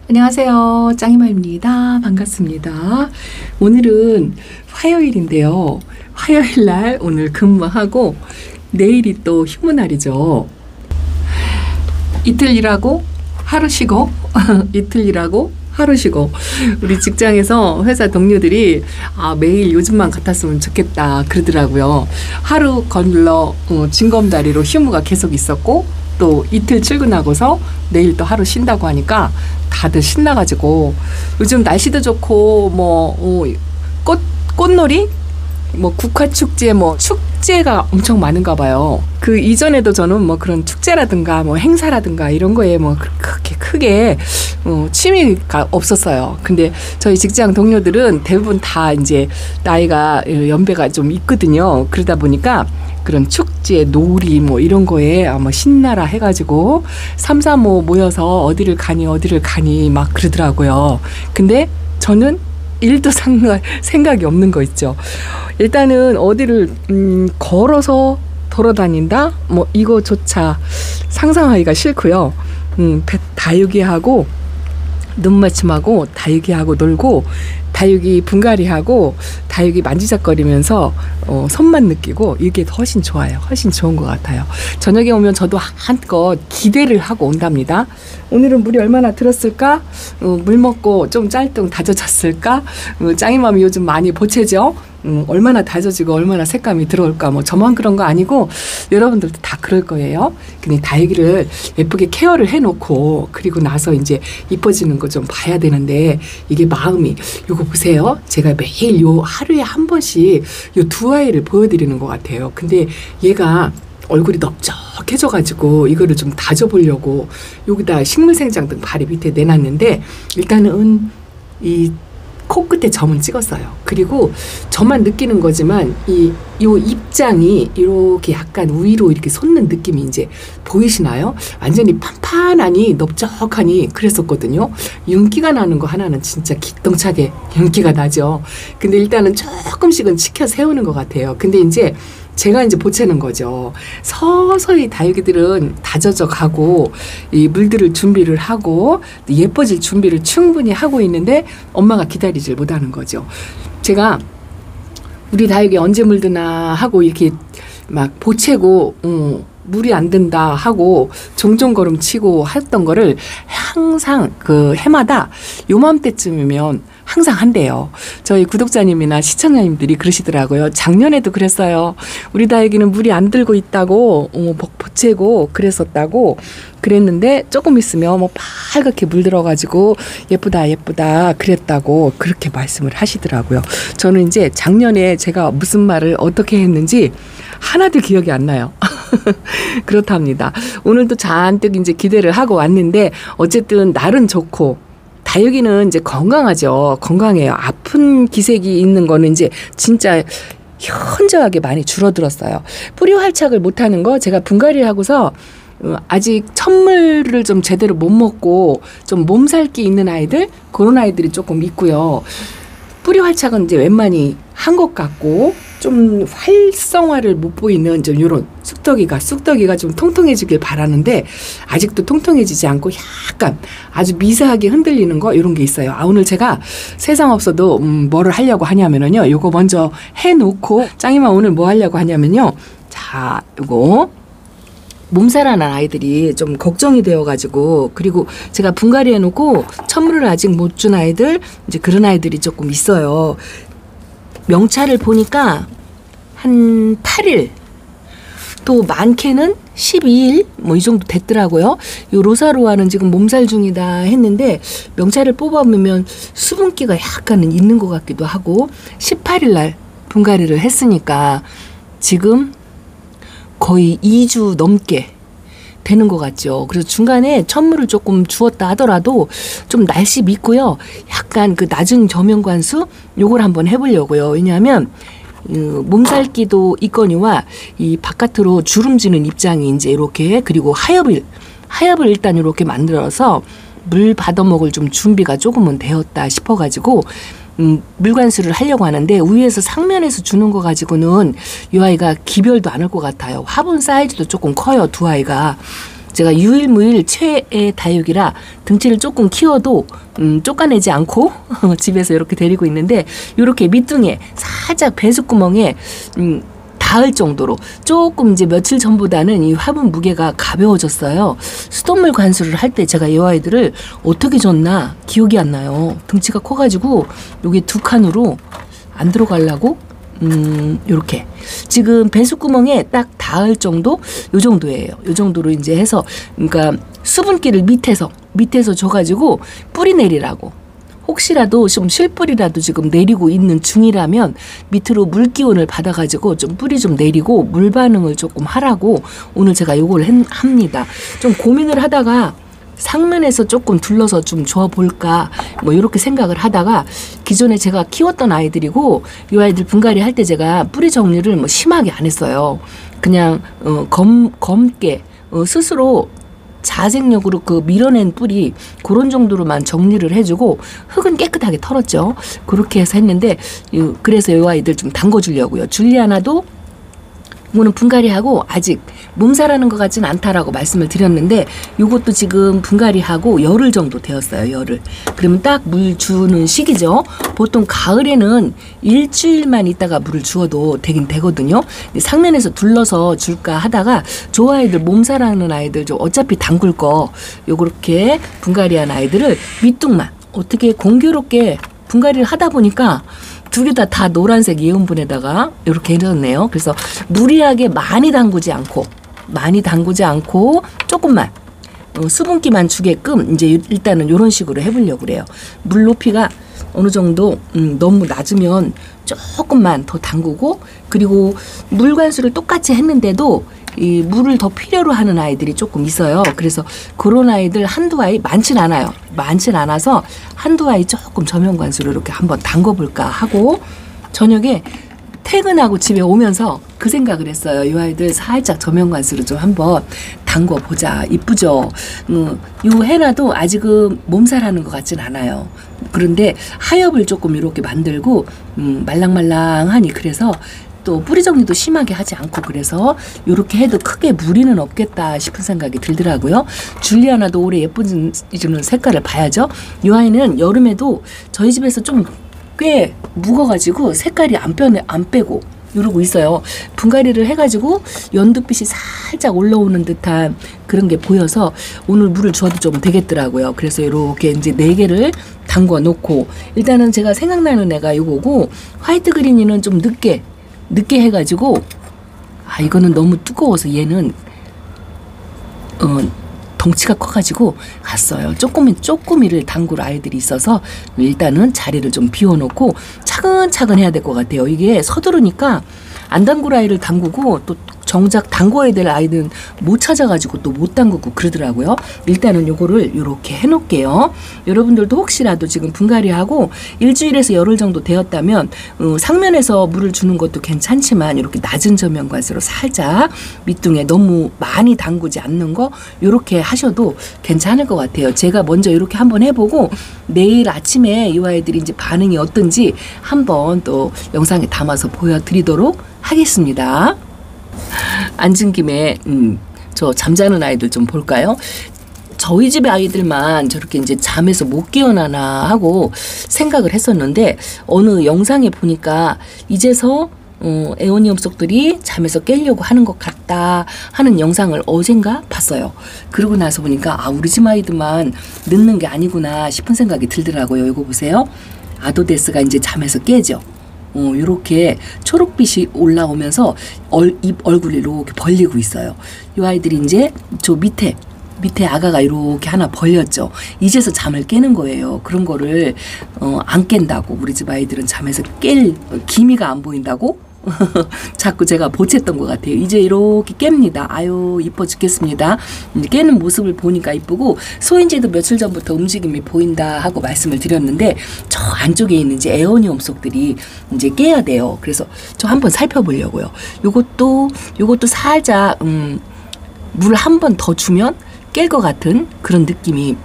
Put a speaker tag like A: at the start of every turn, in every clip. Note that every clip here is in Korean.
A: 안녕하세요. 짱이마입니다. 반갑습니다. 오늘은 화요일인데요. 화요일날 오늘 근무하고 내일이 또 휴무 날이죠. 이틀 일하고 하루 쉬고 이틀 일하고 하루 쉬고 우리 직장에서 회사 동료들이 매일 요즘만 같았으면 좋겠다 그러더라고요. 하루 건너 징검다리로 휴무가 계속 있었고 또 이틀 출근하고서 내일 또 하루 쉰다고 하니까 다들 신나가지고 요즘 날씨도 좋고 꽃놀이 국화축제 축제가 엄청 많은가 봐요. 그 이전에도 저는 그런 축제라든가 행사라든가 이런 거에 그렇게 크게 취미가 없었어요. 근데 저희 직장 동료들은 대부분 다 이제 나이가 연배가 좀 있거든요. 그러다 보니까 그런 축제, 놀이 이런 거에 신나라 해가지고 3, 4, 5 모여서 어디를 가니 막 그러더라고요. 근데 저는 일도 생각이 없는 거 있죠. 일단은 어디를 걸어서 돌아다닌다? 이거조차 상상하기가 싫고요. 배 다육이 하고 눈맞춤하고 다육이 하고 놀고 다육이 분갈이하고 다육이 만지작거리면서 손만 느끼고 이게 훨씬 좋아요. 훨씬 좋은 것 같아요. 저녁에 오면 저도 한껏 기대를 하고 온답니다. 오늘은 물이 얼마나 들었을까? 물 먹고 좀 짤뚱 다져졌을까? 짱이맘이 요즘 많이 보채죠? 얼마나 다져지고 얼마나 색감이 들어올까 저만 그런 거 아니고 여러분들도 다 그럴 거예요. 근데 다육이를 예쁘게 케어를 해놓고 그리고 나서 이제 이뻐지는 거 좀 봐야 되는데 이게 마음이 요거 보세요. 제가 매일 요 하루에 한 번씩 요 두 아이를 보여드리는 것 같아요. 근데 얘가 얼굴이 넓적해져가지고 이거를 좀 다져보려고 여기다 식물생장 등 바리 밑에 내놨는데 일단은 이 코끝에 점을 찍었어요. 그리고 저만 느끼는 거지만 요 입장이 이렇게 약간 위로 이렇게 솟는 느낌이 이제 보이시나요? 완전히 판판하니 넓적하니 그랬었거든요. 윤기가 나는 거 하나는 진짜 기똥차게 윤기가 나죠. 근데 일단은 조금씩은 치켜 세우는 것 같아요. 근데 이제 제가 이제 보채는 거죠. 서서히 다육이들은 다져져 가고 이 물들을 준비를 하고 예뻐질 준비를 충분히 하고 있는데 엄마가 기다리질 못하는 거죠. 제가 우리 다육이 언제 물드나 하고 이렇게 막 보채고 물이 안 든다 하고 종종걸음 치고 했던 거를 항상 그 해마다 요맘때쯤이면 항상 한대요. 저희 구독자님이나 시청자님들이 그러시더라고요. 작년에도 그랬어요. 우리 다육이는 물이 안 들고 있다고 보채고 그랬었다고 그랬는데 조금 있으면 빨갛게 물들어가지고 예쁘다 그랬다고 그렇게 말씀을 하시더라고요. 저는 이제 작년에 제가 무슨 말을 어떻게 했는지 하나도 기억이 안 나요. 그렇답니다. 오늘도 잔뜩 이제 기대를 하고 왔는데 어쨌든 날은 좋고 다육이는 이제 건강하죠. 건강해요. 아픈 기색이 있는 거는 이제 진짜 현저하게 많이 줄어들었어요. 뿌리 활착을 못하는 거 제가 분갈이를 하고서 아직 첫물을 좀 제대로 못 먹고 좀 몸살기 있는 아이들 그런 아이들이 조금 있고요. 뿌리 활착은 이제 웬만히 한 것 같고 좀 활성화를 못 보이는 좀 이런 쑥떡이가 좀 통통해지길 바라는데 아직도 통통해지지 않고 약간 아주 미세하게 흔들리는 거 이런 게 있어요. 오늘 제가 세상 없어도 뭐를 하려고 하냐면요. 요거 먼저 해놓고 짱이만 오늘 뭐 하려고 하냐면요. 자, 요거 몸살하는 아이들이 좀 걱정이 되어가지고 그리고 제가 분갈이 해놓고 천물을 아직 못 준 아이들 이제 그런 아이들이 조금 있어요. 명찰을 보니까 한 8일 또 많게는 12일 이 정도 됐더라고요. 요 로사로아는 지금 몸살 중이다 했는데 명찰을 뽑아보면 수분기가 약간은 있는 것 같기도 하고 18일 날 분갈이를 했으니까 지금 거의 2주 넘게 되는 것 같죠. 그래서 중간에 천물을 조금 주었다 하더라도 좀 날씨 믿고요. 약간 그 낮은 저면관수 요걸 한번 해보려고요. 왜냐하면 몸살기도 있거니와 이 바깥으로 주름지는 입장이 이제 이렇게 그리고 하엽을 일단 이렇게 만들어서 물 받아먹을 좀 준비가 조금은 되었다 싶어가지고 물관수를 하려고 하는데 위에서 상면에서 주는 거 가지고는 이 아이가 기별도 안 할 것 같아요. 화분 사이즈도 조금 커요. 두 아이가. 제가 유일무일 최애 다육이라 등치를 조금 키워도 쫓아내지 않고 집에서 이렇게 데리고 있는데, 이렇게 밑둥에 살짝 배수구멍에 닿을 정도로 조금 이제 며칠 전보다는 이 화분 무게가 가벼워졌어요. 수돗물 관수를 할 때 제가 이 아이들을 어떻게 줬나 기억이 안 나요. 등치가 커가지고 여기 두 칸으로 안 들어가려고 요렇게 지금 배수구멍에 딱 닿을 정도, 요 정도예요. 요 정도로 이제 해서, 그러니까 수분기를 밑에서 줘가지고 뿌리 내리라고. 혹시라도 좀 실뿌리라도 지금 내리고 있는 중이라면 밑으로 물 기운을 받아가지고 좀 뿌리 좀 내리고 물 반응을 조금 하라고 오늘 제가 요걸 합니다. 좀 고민을 하다가 상면에서 조금 둘러서 좀 줘볼까 뭐 이렇게 생각을 하다가, 기존에 제가 키웠던 아이들이고 이 아이들 분갈이 할 때 제가 뿌리 정리를 뭐 심하게 안 했어요. 그냥 검게 스스로 자생력으로 그 밀어낸 뿌리 그런 정도로만 정리를 해주고 흙은 깨끗하게 털었죠. 그렇게 해서 했는데, 그래서 이 아이들 좀 담궈주려고요. 줄리아나도 이거는 분갈이하고 아직 몸살하는 것 같진 않다라고 말씀을 드렸는데, 이것도 지금 분갈이하고 열흘 정도 되었어요. 열흘. 그러면 딱 물 주는 시기죠. 보통 가을에는 일주일만 있다가 물을 주어도 되긴 되거든요. 상면에서 둘러서 줄까 하다가 저 아이들 몸살하는 아이들 좀 어차피 담글 거 요렇게 분갈이한 아이들을 밑둥만 어떻게 공교롭게 분갈이를 하다 보니까 두 개 다 노란색 예온분에다가 이렇게 해놨네요. 그래서 무리하게 많이 담그지 않고 조금만 수분기만 주게끔 이제 일단은 이런 식으로 해보려고 그래요. 물 높이가 어느 정도 너무 낮으면 조금만 더 담그고, 그리고 물 관수를 똑같이 했는데도 이 물을 더 필요로 하는 아이들이 조금 있어요. 그래서 그런 아이들 한두 아이, 많진 않아서 한두 아이 조금 저면 관수로 이렇게 한번 담궈볼까 하고, 저녁에 퇴근하고 집에 오면서 그 생각을 했어요. 이 아이들 살짝 저면 관수로 좀 한번 담궈보자. 이쁘죠? 요 해놔도 아직은 몸살하는 것 같진 않아요. 그런데 하엽을 조금 이렇게 만들고 말랑말랑하니, 그래서 또 뿌리 정리도 심하게 하지 않고, 그래서 이렇게 해도 크게 무리는 없겠다 싶은 생각이 들더라고요. 줄리아나도 올해 예쁜 색깔을 봐야죠. 이 아이는 여름에도 저희 집에서 좀 꽤 묵어가지고 색깔이 안 빼고 이러고 있어요. 분갈이를 해가지고 연두빛이 살짝 올라오는 듯한 그런 게 보여서 오늘 물을 줘도 좀 되겠더라고요. 그래서 이렇게 이제 4개를 담궈 놓고, 일단은 제가 생각나는 애가 이거고, 화이트 그린이는 좀 늦게 해가지고, 이거는 너무 두꺼워서 얘는 덩치가 커가지고 갔어요. 쪼꾸미를 담글 아이들이 있어서 일단은 자리를 좀 비워놓고 차근차근 해야 될 것 같아요. 이게 서두르니까 안 담글 아이를 담그고 또 정작 담궈야 될 아이는 못 찾아가지고 또 못 담그고 그러더라고요. 일단은 요거를 요렇게 해놓을게요. 여러분들도 혹시라도 지금 분갈이하고 일주일에서 열흘 정도 되었다면 상면에서 물을 주는 것도 괜찮지만 이렇게 낮은 저면관수로 살짝 밑둥에 너무 많이 담그지 않는 거 요렇게 하셔도 괜찮을 것 같아요. 제가 먼저 이렇게 한번 해보고 내일 아침에 이 아이들이 이제 반응이 어떤지 한번 또 영상에 담아서 보여드리도록 하겠습니다. 앉은 김에 저 잠자는 아이들 좀 볼까요? 저희 집의 아이들만 저렇게 이제 잠에서 못 깨어나나 하고 생각을 했었는데, 어느 영상에 보니까 이제서 에오니움 속들이 잠에서 깨려고 하는 것 같다 하는 영상을 어젠가 봤어요. 그러고 나서 보니까 우리 집 아이들만 늦는 게 아니구나 싶은 생각이 들더라고요. 이거 보세요. 아도데스가 이제 잠에서 깨죠. 이렇게 초록빛이 올라오면서 얼굴이 이렇게 벌리고 있어요. 이 아이들이 이제 저 밑에 아가가 이렇게 하나 벌렸죠. 이제서 잠을 깨는 거예요. 그런 거를 안 깬다고, 우리 집 아이들은 잠에서 깰 기미가 안 보인다고 자꾸 제가 보챘던 것 같아요. 이제 이렇게 깹니다. 아유 이뻐 죽겠습니다. 이제 깨는 모습을 보니까 이쁘고, 소인지도 며칠 전부터 움직임이 보인다 하고 말씀을 드렸는데, 저 안쪽에 있는 이제 에오니움 속들이 이제 깨야 돼요. 그래서 저 한번 살펴보려고요. 요것도 살짝 물 한 번 더 주면 깰 것 같은 그런 느낌이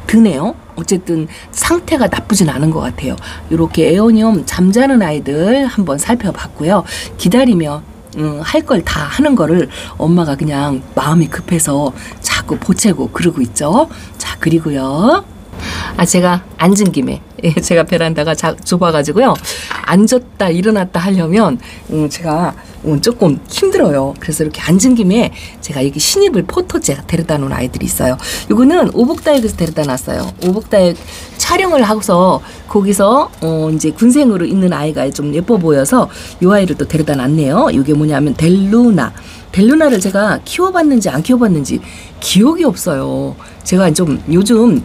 A: 드네요. 어쨌든 상태가 나쁘진 않은 것 같아요. 이렇게 에오니움 잠자는 아이들 한번 살펴봤고요. 기다리면 할 걸 다 하는 거를 엄마가 그냥 마음이 급해서 자꾸 보채고 그러고 있죠. 자, 그리고요. 제가 앉은 김에 제가 베란다가 좁아가지고요. 앉았다 일어났다 하려면 제가 조금 힘들어요. 그래서 이렇게 앉은 김에 제가 이게 신입을 포토제 데려다 놓은 아이들이 있어요. 이거는 오복다육에서 데려다 놨어요. 오복다육 촬영을 하고서 거기서 이제 군생으로 있는 아이가 좀 예뻐 보여서 이 아이를 또 데려다 놨네요. 이게 뭐냐면 델루나를 제가 키워봤는지 안 키워봤는지 기억이 없어요. 제가 좀 요즘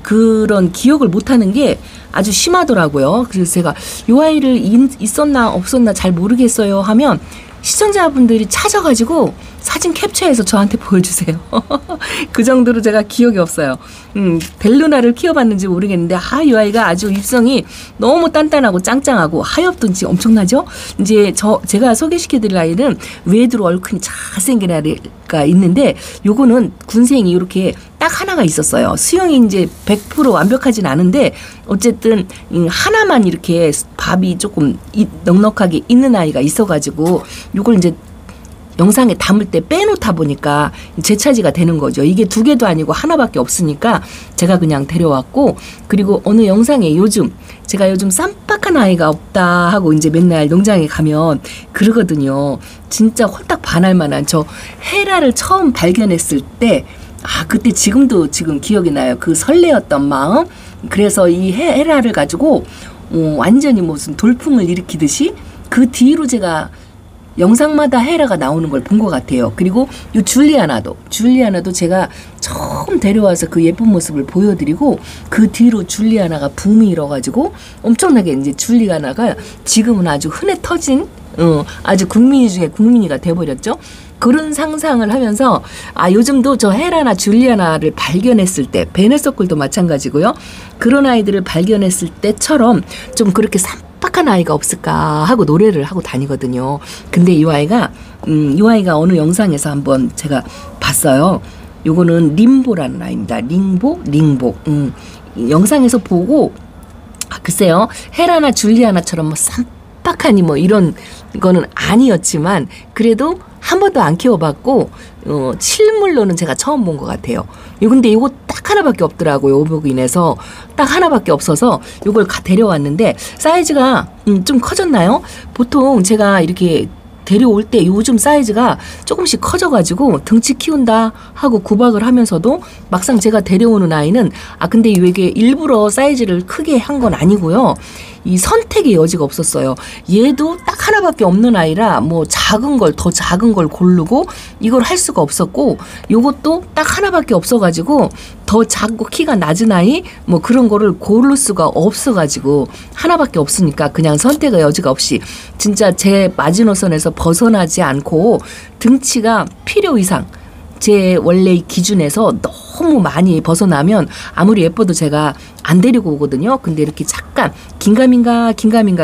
A: 그런 기억을 못하는 게 아주 심하더라고요. 그래서 제가 이 아이를 있었나 없었나 잘 모르겠어요 하면 시청자분들이 찾아가지고 사진 캡처해서 저한테 보여주세요. 그 정도로 제가 기억이 없어요. 벨루나를 키워봤는지 모르겠는데 이 아이가 아주 입성이 너무 단단하고 짱짱하고 하엽든지 엄청나죠. 이제 제가 소개시켜드릴 아이는 외두로 얼큰이 잘생긴 아이가 있는데 요거는 군생이 이렇게 딱 하나가 있었어요. 수영이 이제 100% 완벽하진 않은데 어쨌든 하나만 이렇게 밥이 조금 넉넉하게 있는 아이가 있어가지고 요걸 이제 영상에 담을 때 빼놓다 보니까 재차지가 되는 거죠. 이게 2개도 아니고 하나밖에 없으니까 제가 그냥 데려왔고, 그리고 어느 영상에 제가 요즘 쌈박한 아이가 없다 하고 이제 맨날 농장에 가면 그러거든요. 진짜 홀딱 반할 만한 저 헤라를 처음 발견했을 때 그때 지금 기억이 나요. 그 설레었던 마음. 그래서 이 헤라를 가지고 완전히 무슨 돌풍을 일으키듯이 그 뒤로 제가 영상마다 헤라가 나오는 걸 본 것 같아요. 그리고 이 줄리아나도 제가 처음 데려와서 그 예쁜 모습을 보여드리고 그 뒤로 줄리아나가 붐이 일어가지고 엄청나게 이제 줄리아나가 지금은 아주 흔해 터진 아주 국민 중에 국민이가 돼버렸죠. 그런 상상을 하면서 요즘도 저 헤라나 줄리아나를 발견했을 때, 베네서클도 마찬가지고요. 그런 아이들을 발견했을 때처럼 좀 그렇게 쌈박한 아이가 없을까 하고 노래를 하고 다니거든요. 근데 이 아이가 어느 영상에서 한번 제가 봤어요. 요거는 림보라는 아이입니다. 링보. 영상에서 보고 글쎄요, 헤라나 줄리아나처럼 뭐 쌈박하니 뭐 이런 거는 아니었지만 그래도 한 번도 안 키워봤고 실물로는 제가 처음 본 것 같아요. 근데 이거 딱 하나밖에 없더라고요. 오복인에서 딱 하나밖에 없어서 이걸 데려왔는데 사이즈가 좀 커졌나요? 보통 제가 이렇게 데려올 때 요즘 사이즈가 조금씩 커져가지고 등치 키운다 하고 구박을 하면서도 막상 제가 데려오는 아이는 근데 이게 일부러 사이즈를 크게 한 건 아니고요. 이 선택의 여지가 없었어요. 얘도 딱 하나밖에 없는 아이라 뭐 더 작은 걸 고르고 이걸 할 수가 없었고, 요것도 딱 하나밖에 없어가지고 더 작고 키가 낮은 아이 뭐 그런 거를 고를 수가 없어가지고 하나밖에 없으니까 그냥 선택의 여지가 없이 진짜 제 마지노선에서 벗어나지 않고 등치가 필요 이상 제 원래 기준에서 너무 많이 벗어나면 아무리 예뻐도 제가 안 데리고 오거든요. 근데 이렇게 잠깐 긴가민가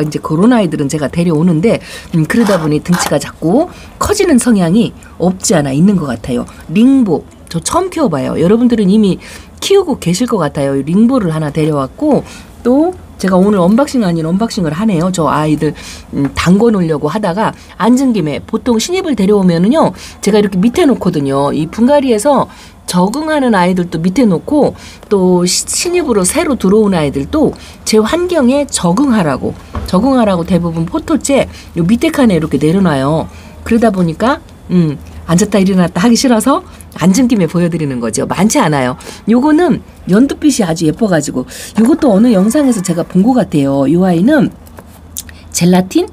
A: 이제 그런 아이들은 제가 데려오는데 그러다 보니 등치가 자꾸 커지는 성향이 없지 않아 있는 것 같아요. 링보 저 처음 키워봐요. 여러분들은 이미 키우고 계실 것 같아요. 링보를 하나 데려왔고, 또 제가 오늘 언박싱 아닌 언박싱을 하네요. 저 아이들 담궈 놓으려고 하다가 앉은 김에 보통 신입을 데려오면은요 제가 이렇게 밑에 놓거든요. 이 분갈이에서 적응하는 아이들도 밑에 놓고 또 신입으로 새로 들어온 아이들도 제 환경에 적응하라고 대부분 포토째 요 밑에 칸에 이렇게 내려놔요. 그러다 보니까 앉았다 일어났다 하기 싫어서 앉은 김에 보여드리는 거죠. 많지 않아요. 요거는 연두빛이 아주 예뻐가지고 요것도 어느 영상에서 제가 본 것 같아요. 이 아이는 젤라틴?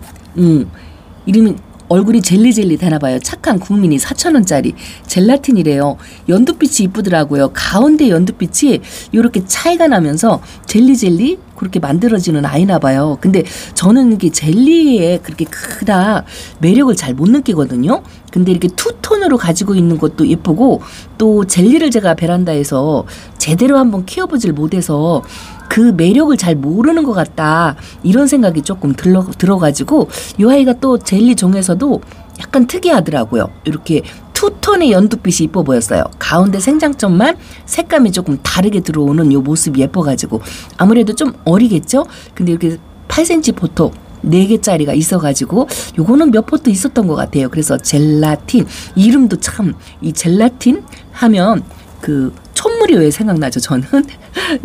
A: 이름이 얼굴이 젤리 되나봐요. 착한 국민이 4,000원짜리 젤라틴이래요. 연두빛이 이쁘더라고요. 가운데 연두빛이 이렇게 차이가 나면서 젤리 그렇게 만들어지는 아이나봐요. 근데 저는 이게 젤리에 그렇게 크다 매력을 잘 못 느끼거든요. 근데 이렇게 투톤으로 가지고 있는 것도 예쁘고, 또 젤리를 제가 베란다에서 제대로 한번 키워보질 못해서 그 매력을 잘 모르는 것 같다 이런 생각이 조금 들어가지고 이 아이가 또 젤리 종에서도 약간 특이하더라고요. 이렇게 투톤의 연두빛이 이뻐 보였어요. 가운데 생장점만 색감이 조금 다르게 들어오는 이 모습이 예뻐가지고 아무래도 좀 어리겠죠? 근데 이렇게 8cm 보톡
B: 4개짜리가 있어가지고 요거는 몇 포트 있었던 것 같아요. 그래서 젤라틴 이름도 참 이 젤라틴 하면 그 촛물이 왜 생각나죠 저는.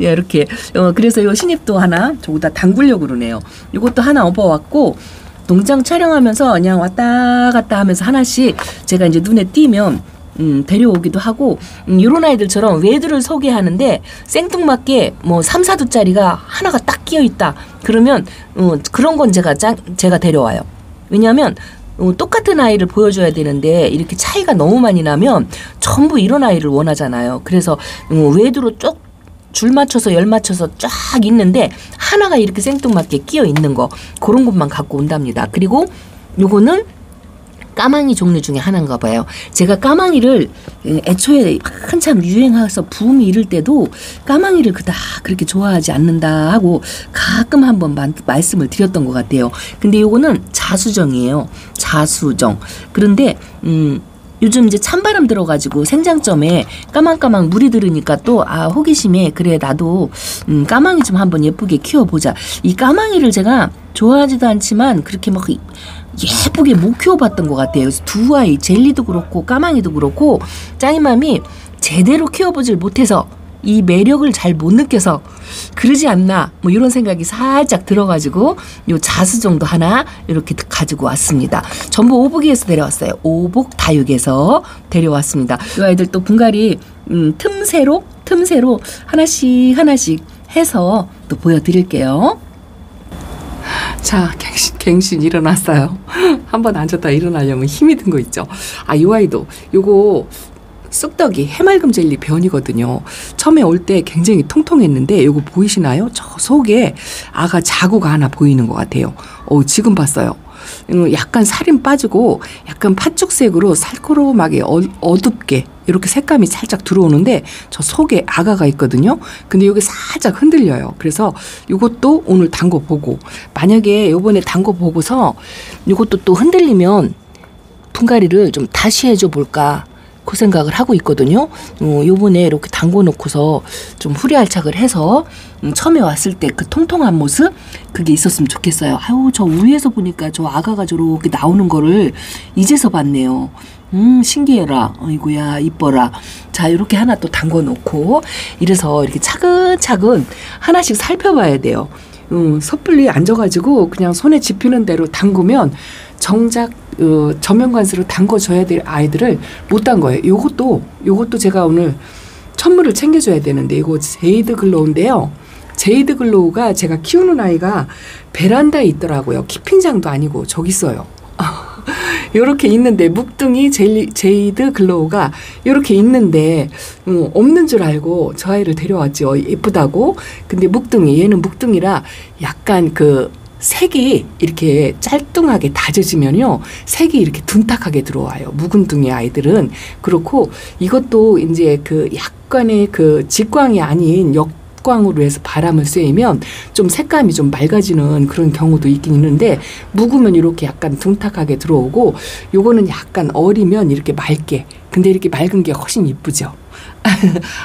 B: 예, 이렇게 그래서 요 신입도 하나 저기다 담그려고 그러네요. 요것도 하나 업어왔고 농장 촬영하면서 그냥 왔다 갔다 하면서 하나씩 제가 이제 눈에 띄면 데려오기도 하고 이런 아이들처럼 외두를 소개하는데 생뚱맞게 뭐 3, 4두짜리가 하나가 딱 끼어 있다 그러면 그런 건 제가 데려와요. 왜냐하면 똑같은 아이를 보여줘야 되는데 이렇게 차이가 너무 많이 나면 전부 이런 아이를 원하잖아요. 그래서 외두로 쭉 줄 맞춰서 열 맞춰서 쫙 있는데 하나가 이렇게 생뚱맞게 끼어 있는 거 그런 것만 갖고 온답니다. 그리고 요거는 까망이 종류 중에 하나인가 봐요. 제가 까망이를 애초에 한참 유행해서 붐이 이를 때도 까망이를 그닥 그렇게 좋아하지 않는다 하고 가끔 한번 말씀을 드렸던 것 같아요. 근데 요거는 자수정이에요. 자수정. 그런데 요즘 이제 찬바람 들어가지고 생장점에 까망까망 물이 들으니까 또 호기심에 그래 나도 까망이 좀 한번 예쁘게 키워보자. 이 까망이를 제가 좋아하지도 않지만 그렇게 막 예쁘게 못 키워봤던 것 같아요. 그래서 두 아이 젤리도 그렇고 까망이도 그렇고 짱이맘이 제대로 키워보질 못해서 이 매력을 잘 못 느껴서 그러지 않나 뭐 이런 생각이 살짝 들어가지고 요 자수정도 하나 이렇게 가지고 왔습니다. 전부 오복이에서 데려왔어요. 오복 다육에서 데려왔습니다. 이 아이들 또 분갈이 틈새로 하나씩 해서 또 보여드릴게요.
A: 자, 갱신 일어났어요. 한번 앉았다 일어나려면 힘이 든 거 있죠. 이 아이도 요거 쑥떡이 해맑음 젤리 변이거든요. 처음에 올 때 굉장히 통통했는데 요거 보이시나요? 저 속에 아가 자구가 하나 보이는 것 같아요. 지금 봤어요. 약간 살이 빠지고 약간 팥죽색으로 살코름하게 어둡게 이렇게 색감이 살짝 들어오는데 저 속에 아가가 있거든요. 근데 여기 살짝 흔들려요. 그래서 이것도 오늘 담궈보고 만약에 요번에 담궈보고서 이것도 또 흔들리면 분갈이를 좀 다시 해줘 볼까 그 생각을 하고 있거든요. 요번에 이렇게 담궈 놓고서 좀 후리알착을 해서 처음에 왔을 때 그 통통한 모습 그게 있었으면 좋겠어요. 저 위에서 보니까 저 아가가 저렇게 나오는 거를 이제서 봤네요. 신기해라. 어이구야 이뻐라. 자 이렇게 하나 또 담궈 놓고 이래서 이렇게 차근차근 하나씩 살펴봐야 돼요. 섣불리 앉아가지고 그냥 손에 집히는 대로 담그면 정작 저면관수로 담궈줘야 될 아이들을 못 담궈요. 요것도 제가 오늘 천물을 챙겨줘야 되는데 이거 제이드 글로우인데요. 제이드 글로우가 제가 키우는 아이가 베란다에 있더라고요. 키핑장도 아니고 저기 있어요. 요렇게 있는데 묵둥이 제이드 글로우가 요렇게 있는데 없는 줄 알고 저 아이를 데려왔죠. 예쁘다고. 근데 얘는 묵둥이라 약간 그 색이 이렇게 짤뚱하게 다져지면요 색이 이렇게 둔탁하게 들어와요. 묵은둥이 아이들은. 그렇고 이것도 이제 그 약간의 그 직광이 아닌 역광으로 해서 바람을 쐬면 좀 색감이 좀 맑아지는 그런 경우도 있긴 있는데 묵으면 이렇게 약간 둔탁하게 들어오고 요거는 약간 어리면 이렇게 맑게. 근데 이렇게 맑은 게 훨씬 이쁘죠.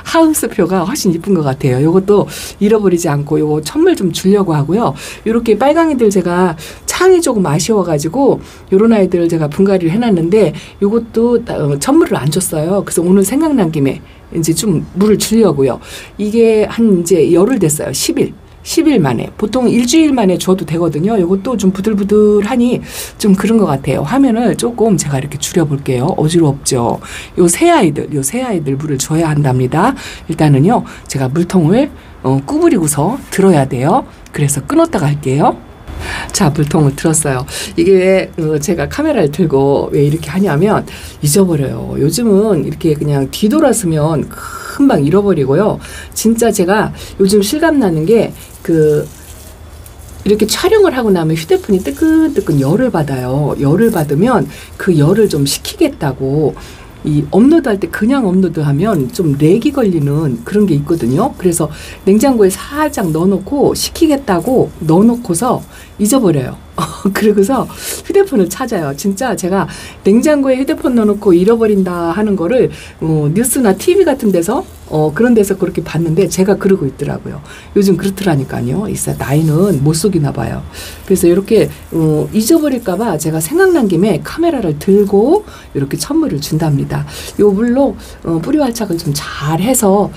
A: 하우스표가 훨씬 이쁜 것 같아요. 요것도 잃어버리지 않고 요거 천물 좀 주려고 하고요. 요렇게 빨강이들 제가 창이 조금 아쉬워가지고 요런 아이들을 제가 분갈이를 해놨는데 요것도 천물을 안 줬어요. 그래서 오늘 생각난 김에 이제 좀 물을 주려고요. 이게 한 이제 열흘 됐어요. 10일 만에. 보통 일주일 만에 줘도 되거든요. 이것도 좀 부들부들하니 좀 그런 것 같아요. 화면을 조금 제가 이렇게 줄여볼게요. 어지럽죠. 요 새 아이들 물을 줘야 한답니다. 일단은요, 제가 물통을 구부리고서 들어야 돼요. 그래서 끊었다가 할게요. 자, 물통을 들었어요. 이게 왜 제가 카메라를 들고 왜 이렇게 하냐면 잊어버려요. 요즘은 이렇게 그냥 뒤돌았으면 금방 잃어버리고요. 진짜 제가 요즘 실감나는 게 이렇게 촬영을 하고 나면 휴대폰이 뜨끈뜨끈 열을 받아요. 열을 받으면 그 열을 좀 식히겠다고 이 업로드할 때 그냥 업로드하면 좀 렉이 걸리는 그런 게 있거든요. 그래서 냉장고에 살짝 넣어놓고 식히겠다고 넣어놓고서 잊어버려요. 그러고서 휴대폰을 찾아요. 진짜 제가 냉장고에 휴대폰 넣어놓고 잃어버린다 하는 거를 뉴스나 TV 같은 데서 그런 데서 그렇게 봤는데 제가 그러고 있더라고요. 요즘 그렇더라니까요. 나이는 못 속이나 봐요. 그래서 이렇게 잊어버릴까봐 제가 생각난 김에 카메라를 들고 이렇게 선물을 준답니다. 요 물로 뿌리 활착을 좀 잘해서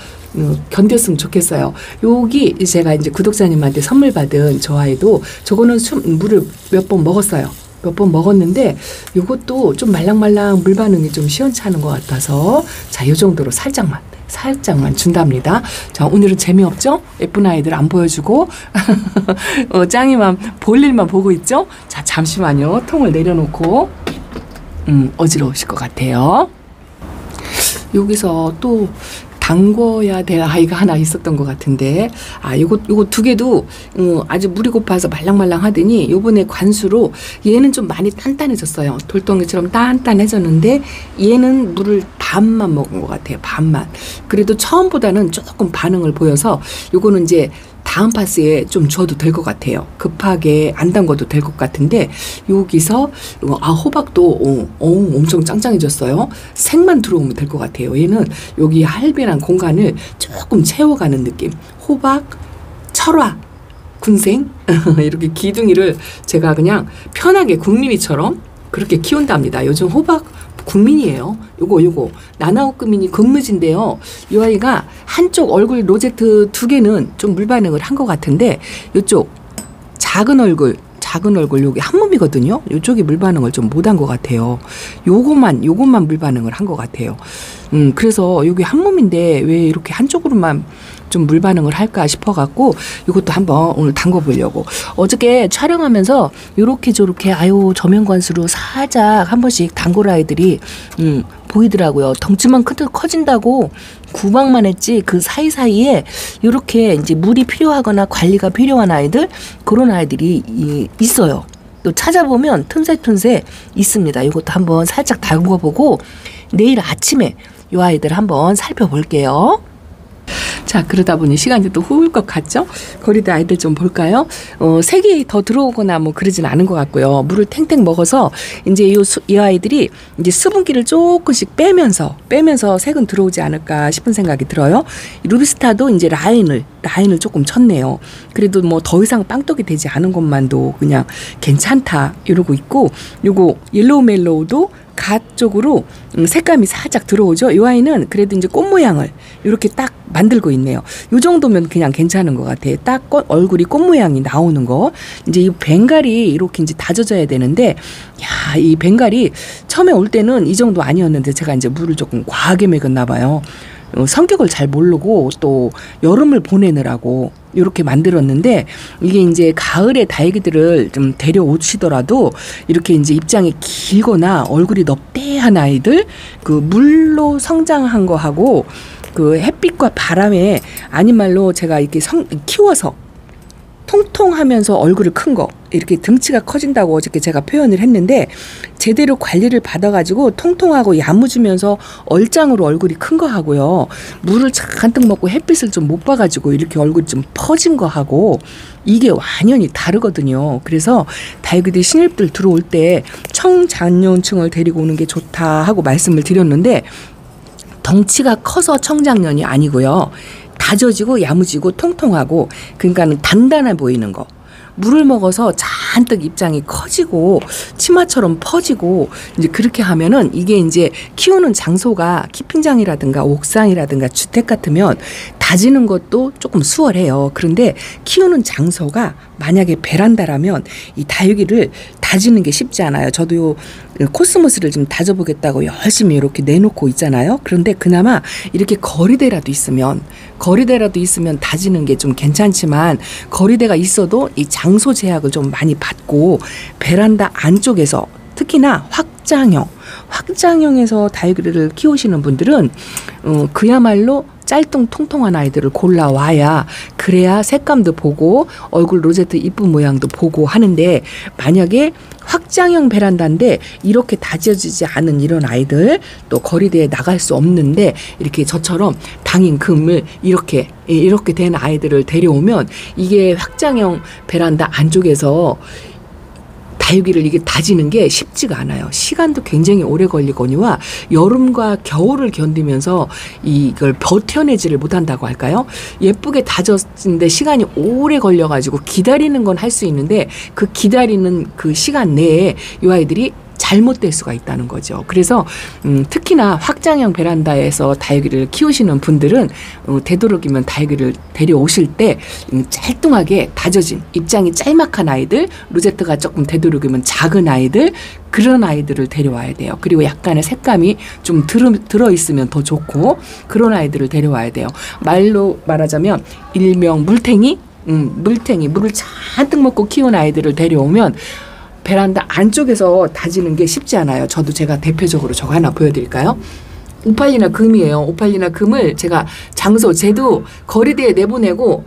A: 견뎠으면 좋겠어요. 여기 제가 이제 구독자님한테 선물 받은 저 아이도 저거는 물을 몇 번 먹었어요. 몇 번 먹었는데 요것도 좀 말랑말랑 물 반응이 좀 시원찮은 것 같아서 자, 요 정도로 살짝만 준답니다. 자, 오늘은 재미없죠? 예쁜 아이들 안 보여주고 짱이만 볼 일만 보고 있죠? 자, 잠시만요. 통을 내려놓고 어지러우실 것 같아요. 여기서 또 담궈야 될 아이가 하나 있었던 것 같은데 요거 두 개도 아주 물이 고파서 말랑말랑 하더니 요번에 관수로 얘는 좀 많이 단단해졌어요. 돌덩이처럼 단단해졌는데 얘는 물을 반만 먹은 것 같아요. 반만. 그래도 처음보다는 조금 반응을 보여서 요거는 이제 다음 파스에 좀 줘도 될 것 같아요. 급하게 안 담궈도 될 것 같은데 여기서 호박도 엄청 짱짱해졌어요. 색만 들어오면 될 것 같아요. 얘는 여기 할배란 공간을 조금 채워가는 느낌. 호박, 철화, 군생 이렇게 기둥이를 제가 그냥 편하게 국민이처럼 그렇게 키운답니다. 요즘 호박 국민이에요. 요거 나나호크민이 금무지인데요. 이 아이가 한쪽 얼굴 로제트 두 개는 좀 물 반응을 한 것 같은데 요쪽 작은 얼굴 여기 한 몸이거든요. 요쪽이 물 반응을 좀 못한 것 같아요. 요것만 물 반응을 한 것 같아요. 그래서 여기 한 몸인데 왜 이렇게 한쪽으로만 좀 물 반응을 할까 싶어갖고 이것도 한번 오늘 담궈 보려고. 어저께 촬영하면서 요렇게 저렇게 저면 관수로 살짝 한 번씩 담궈라 아이들이 보이더라고요. 덩치만 커진다고 구박만 했지 그 사이사이에 이렇게 이제 물이 필요하거나 관리가 필요한 아이들 그런 아이들이 있어요. 또 찾아보면 틈새 있습니다. 이것도 한번 살짝 담궈보고 내일 아침에 이 아이들 한번 살펴볼게요. 자, 그러다 보니 시간이 또 후울 것 같죠? 거리대 아이들 좀 볼까요? 색이 더 들어오거나 뭐 그러진 않은 것 같고요. 물을 탱탱 먹어서 이제 이 아이들이 이제 수분기를 조금씩 빼면서 색은 들어오지 않을까 싶은 생각이 들어요. 루비스타도 이제 라인을 조금 쳤네요. 그래도 뭐 더 이상 빵떡이 되지 않은 것만도 그냥 괜찮다 이러고 있고, 요거 옐로우 멜로우도 갓 쪽으로 색감이 살짝 들어오죠. 이 아이는 그래도 이제 꽃 모양을 이렇게 딱 만들고 있네요. 이 정도면 그냥 괜찮은 것 같아요. 딱 얼굴이 꽃 모양이 나오는 거. 이제 이 벵갈이 이렇게 이제 다져져야 되는데, 이 벵갈이 처음에 올 때는 이 정도 아니었는데 제가 이제 물을 조금 과하게 먹였나 봐요. 성격을 잘 모르고 또 여름을 보내느라고 이렇게 만들었는데, 이게 이제 가을에 다육이들을 좀 데려오시더라도 이렇게 이제 입장이 길거나 얼굴이 넙대한 아이들, 그 물로 성장한 거하고 그 햇빛과 바람에 아닌 말로 제가 이렇게 키워서 통통하면서 얼굴을 큰 거, 이렇게 등치가 커진다고 어저께 제가 표현을 했는데, 제대로 관리를 받아가지고 통통하고 야무지면서 얼짱으로 얼굴이 큰 거 하고요, 물을 잔뜩 먹고 햇빛을 좀 못 봐가지고 이렇게 얼굴이 좀 퍼진 거 하고 이게 완전히 다르거든요. 그래서 다육이들 신입들 들어올 때 청장년층을 데리고 오는 게 좋다 하고 말씀을 드렸는데, 덩치가 커서 청장년이 아니고요, 다져지고 야무지고 통통하고, 그러니까는 단단해 보이는 거. 물을 먹어서 잔뜩 입장이 커지고 치마처럼 퍼지고 이제 그렇게 하면은 이게 이제 키우는 장소가 키핑장이라든가 옥상이라든가 주택 같으면 다지는 것도 조금 수월해요. 그런데 키우는 장소가 만약에 베란다라면 이 다육이를 다지는 게 쉽지 않아요. 저도 코스모스를 좀 다져보겠다고 열심히 이렇게 내놓고 있잖아요. 그런데 그나마 이렇게 거리대라도 있으면 다지는 게 좀 괜찮지만, 거리대가 있어도 이 장소 제약을 좀 많이 받고 베란다 안쪽에서 특히나 확장형에서 다육이를 키우시는 분들은 그야말로 짤뚱 통통한 아이들을 골라와야, 그래야 색감도 보고 얼굴 로제트 이쁜 모양도 보고 하는데, 만약에 확장형 베란다인데 이렇게 다져지지 않은 이런 아이들, 또 거리대에 나갈 수 없는데 이렇게 저처럼 당인 금을 이렇게 된 아이들을 데려오면 이게 확장형 베란다 안쪽에서 다육이를 이게 다지는 게 쉽지가 않아요. 시간도 굉장히 오래 걸리거니와 여름과 겨울을 견디면서 이걸 버텨내지를 못한다고 할까요? 예쁘게 다졌는데 시간이 오래 걸려가지고 기다리는 건 할 수 있는데 그 기다리는 그 시간 내에 이 아이들이 잘못될 수가 있다는 거죠. 그래서 특히나 확장형 베란다에서 다육이를 키우시는 분들은 되도록이면 다육이를 데려오실 때 짤뚱하게 다져진 입장이 짤막한 아이들, 로제트가 조금 되도록이면 작은 아이들, 그런 아이들을 데려와야 돼요. 그리고 약간의 색감이 좀 들어있으면 더 좋고 그런 아이들을 데려와야 돼요. 말로 말하자면 일명 물탱이, 물을 잔뜩 먹고 키운 아이들을 데려오면 베란다 안쪽에서 다지는 게 쉽지 않아요. 제가 대표적으로 저거 하나 보여드릴까요? 오팔리나 금이에요. 오팔리나 금을 제가 쟤도 거리대에 내보내고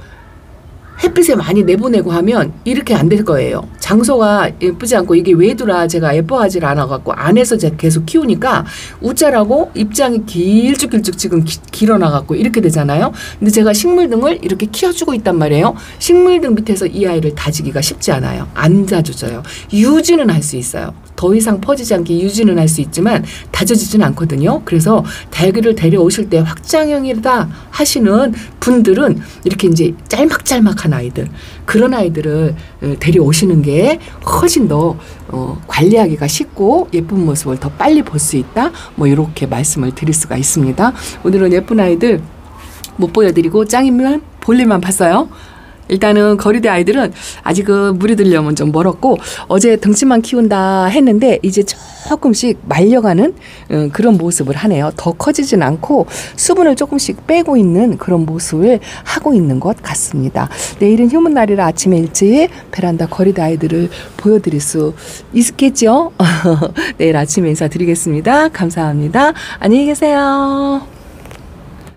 A: 햇빛에 많이 내보내고 하면 이렇게 안 될 거예요. 장소가 예쁘지 않고 이게 외두라 제가 예뻐하지 않아갖고 안에서 제가 계속 키우니까 우짜라고 입장이 길쭉길쭉 지금 길어나갖고 이렇게 되잖아요. 근데 제가 식물등을 이렇게 키워주고 있단 말이에요. 식물등 밑에서 이 아이를 다지기가 쉽지 않아요. 안 다져져요. 유지는 할 수 있어요. 더 이상 퍼지지 않게 유지는 할 수 있지만 다져지진 않거든요. 그래서 다육이를 데려오실 때 확장형이다 하시는 분들은 이렇게 이제 짤막짤막한 아이들, 그런 아이들을 데려오시는 게 훨씬 더 관리하기가 쉽고 예쁜 모습을 더 빨리 볼 수 있다. 뭐 이렇게 말씀을 드릴 수가 있습니다. 오늘은 예쁜 아이들 못 보여드리고 짱이면 볼일만 봤어요. 일단은 거리대 아이들은 아직은 물이 들려면 좀 멀었고 어제 등치만 키운다 했는데 이제 조금씩 말려가는 그런 모습을 하네요. 더 커지진 않고 수분을 조금씩 빼고 있는 그런 모습을 하고 있는 것 같습니다. 내일은 휴문 날이라 아침에 일찍 베란다 거리대 아이들을 보여드릴 수 있겠죠? 내일 아침에 인사드리겠습니다. 감사합니다. 안녕히 계세요.